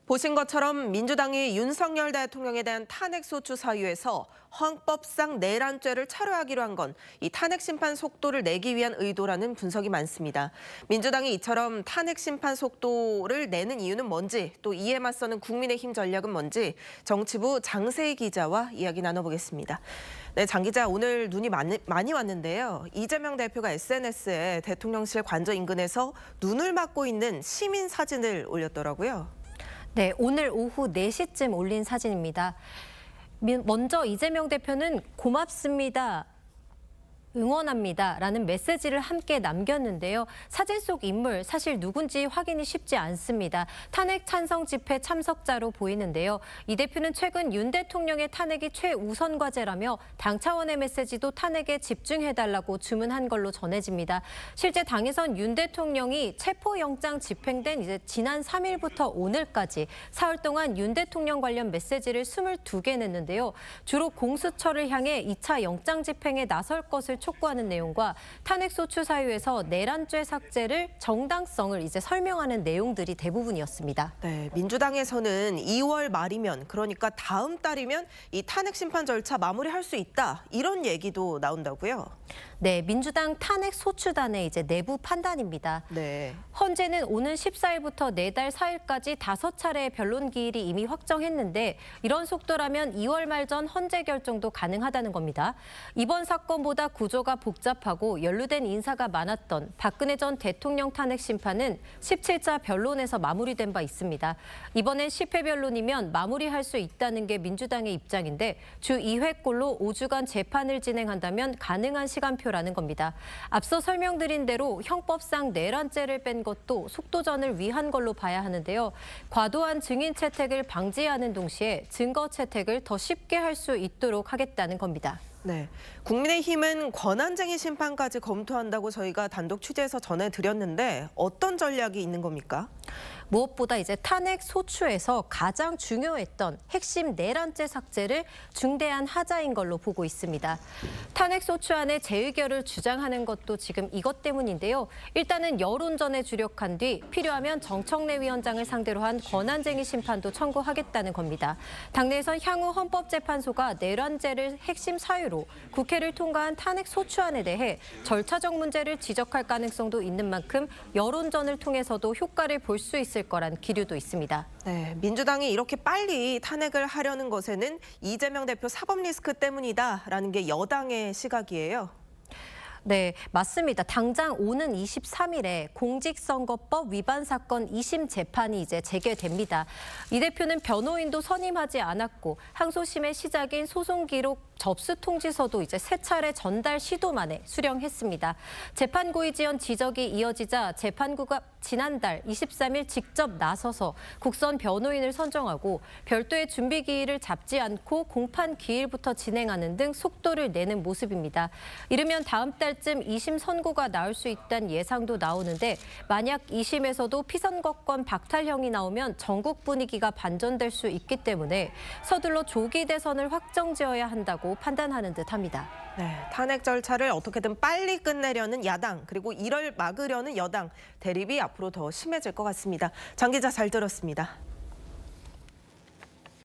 보신 것처럼 민주당이 윤석열 대통령에 대한 탄핵소추 사유에서 헌법상 내란죄를 철회하기로 한 건 이 탄핵 심판 속도를 내기 위한 의도라는 분석이 많습니다. 민주당이 이처럼 탄핵 심판 속도를 내는 이유는 뭔지, 또 이에 맞서는 국민의힘 전략은 뭔지 정치부 장세희 기자와 이야기 나눠보겠습니다. 네, 장 기자, 오늘 눈이 많이 왔는데요. 이재명 대표가 SNS에 대통령실 관저 인근에서 눈을 막고 있는 시민 사진을 올렸더라고요. 네, 오늘 오후 4시쯤 올린 사진입니다. 먼저 이재명 대표는 고맙습니다. 응원합니다. 라는 메시지를 함께 남겼는데요. 사진 속 인물 사실 누군지 확인이 쉽지 않습니다. 탄핵 찬성 집회 참석자로 보이는데요. 이 대표는 최근 윤 대통령의 탄핵이 최우선 과제라며 당 차원의 메시지도 탄핵에 집중해달라고 주문한 걸로 전해집니다. 실제 당에선 윤 대통령이 체포영장 집행된 이제 지난 3일부터 오늘까지 사흘 동안 윤 대통령 관련 메시지를 22개 냈는데요. 주로 공수처를 향해 2차 영장 집행에 나설 것을 촉구하는 내용과 탄핵소추 사유에서 내란죄 삭제를 정당성을 이제 설명하는 내용들이 대부분이었습니다. 네, 민주당에서는 2월 말이면, 그러니까 다음 달이면 이 탄핵 심판 절차 마무리할 수 있다, 이런 얘기도 나온다고요? 네, 민주당 탄핵소추단의 이제 내부 판단입니다. 네. 헌재는 오는 14일부터 내달 4일까지 5차례의 변론 기일이 이미 확정했는데 이런 속도라면 2월 말 전 헌재 결정도 가능하다는 겁니다. 이번 사건보다 구조가 복잡하고 연루된 인사가 많았던 박근혜 전 대통령 탄핵 심판은 17차 변론에서 마무리된 바 있습니다. 이번엔 10회 변론이면 마무리할 수 있다는 게 민주당의 입장인데 주 2회꼴로 5주간 재판을 진행한다면 가능한 시간표라는 겁니다. 앞서 설명드린 대로 형법상 내란죄를 뺀 것도 속도전을 위한 걸로 봐야 하는데요. 과도한 증인 채택을 방지하는 동시에 증거 채택을 더 쉽게 할 수 있도록 하겠다는 겁니다. 네, 국민의힘은 권한쟁의 심판까지 검토한다고 저희가 단독 취재해서 전해드렸는데 어떤 전략이 있는 겁니까? 무엇보다 이제 탄핵 소추에서 가장 중요했던 핵심 내란죄 삭제를 중대한 하자인 걸로 보고 있습니다. 탄핵 소추안의 재의결을 주장하는 것도 지금 이것 때문인데요. 일단은 여론전에 주력한 뒤 필요하면 정청래 위원장을 상대로 한 권한쟁의 심판도 청구하겠다는 겁니다. 당내에선 향후 헌법재판소가 내란죄를 핵심 사유로 국회를 통과한 탄핵 소추안에 대해 절차적 문제를 지적할 가능성도 있는 만큼 여론전을 통해서도 효과를 볼 수 있을 거란 기류도 있습니다. 네, 민주당이 이렇게 빨리 탄핵을 하려는 것에는 이재명 대표 사법 리스크 때문이다라는 게 여당의 시각이에요. 네, 맞습니다. 당장 오는 23일에 공직선거법 위반 사건 2심 재판이 이제 재개됩니다. 이 대표는 변호인도 선임하지 않았고 항소심의 시작인 소송 기록 접수 통지서도 이제 3차례 전달 시도 만에 수령했습니다. 재판 고의 지연 지적이 이어지자 재판부가 지난달 23일 직접 나서서 국선 변호인을 선정하고 별도의 준비 기일을 잡지 않고 공판 기일부터 진행하는 등 속도를 내는 모습입니다. 이르면 다음 달쯤 2심 선고가 나올 수 있다는 예상도 나오는데 만약 2심에서도 피선거권 박탈형이 나오면 전국 분위기가 반전될 수 있기 때문에 서둘러 조기 대선을 확정지어야 한다고 판단하는 듯합니다. 네, 탄핵 절차를 어떻게든 빨리 끝내려는 야당, 그리고 이를 막으려는 여당, 대립이 앞으로 더 심해질 것 같습니다. 장 기자, 잘 들었습니다.